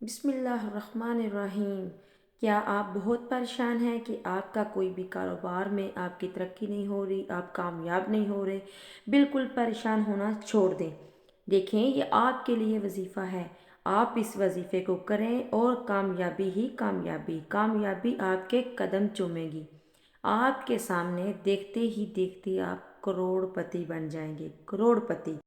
बिस्मिल्लाहिर्रहमानिर्रहीम। क्या आप बहुत परेशान हैं कि आपका कोई भी कारोबार में आपकी तरक्की नहीं हो रही, आप कामयाब नहीं हो रहे? बिल्कुल परेशान होना छोड़ दें। देखें, ये आपके लिए वजीफ़ा है। आप इस वजीफ़े को करें और कामयाबी ही कामयाबी कामयाबी आपके कदम चूमेगी। आपके सामने देखते ही देखते आप करोड़पति बन जाएंगे, करोड़पति।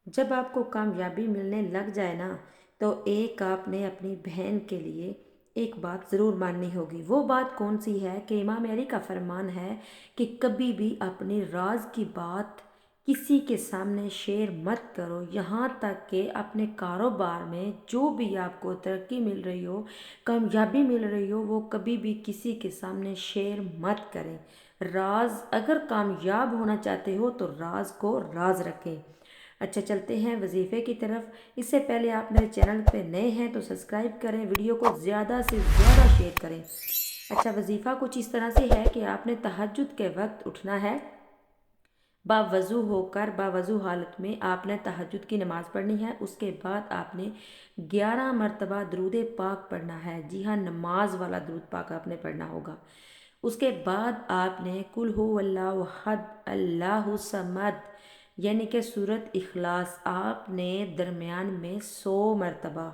जब आपको कामयाबी मिलने लग जाए ना, तो एक आपने अपनी बहन के लिए एक बात ज़रूर माननी होगी। वो बात कौन सी है कि इमाम अली का फरमान है कि कभी भी अपने राज की बात किसी के सामने शेयर मत करो। यहाँ तक कि अपने कारोबार में जो भी आपको तरक्की मिल रही हो, कामयाबी मिल रही हो, वो कभी भी किसी के सामने शेयर मत करें। राज, अगर कामयाब होना चाहते हो तो राज को राज रखें। अच्छा, चलते हैं वजीफ़े की तरफ। इससे पहले आप मेरे चैनल पे नए हैं तो सब्सक्राइब करें, वीडियो को ज़्यादा से ज़्यादा शेयर करें। अच्छा, वजीफ़ा कुछ इस तरह से है कि आपने तहज्जुद के वक्त उठना है। बावज़ू होकर, बावज़ू हालत में आपने तहज्जुद की नमाज़ पढ़नी है। उसके बाद आपने 11 मरतबा दरूद पाक पढ़ना है। जी हाँ, नमाज वाला दरूद पाक आपने पढ़ना होगा। उसके बाद आपने कुल हु अल्लाहु अहद अल्लाहु समद यानी कि सूरत इखलास आपने दरमियान में 100 मरतबा,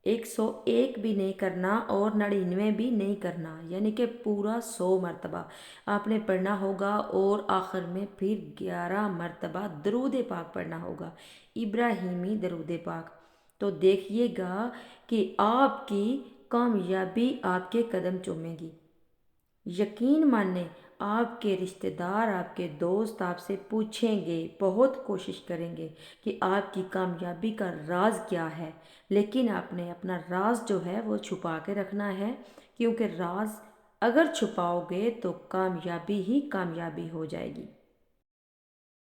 101 भी नहीं करना और 99 भी नहीं करना, यानी कि पूरा 100 मरतबा आपने पढ़ना होगा। और आखिर में फिर 11 मरतबा दरूद पाक पढ़ना होगा, इब्राहिमी दरूद पाक। तो देखिएगा कि आपकी कामयाबी आपके कदम चूमेगी। यकीन माने, आपके रिश्तेदार, आपके दोस्त आपसे पूछेंगे, बहुत कोशिश करेंगे कि आपकी कामयाबी का राज क्या है। लेकिन आपने अपना राज जो है वो छुपा के रखना है, क्योंकि राज अगर छुपाओगे तो कामयाबी ही कामयाबी हो जाएगी।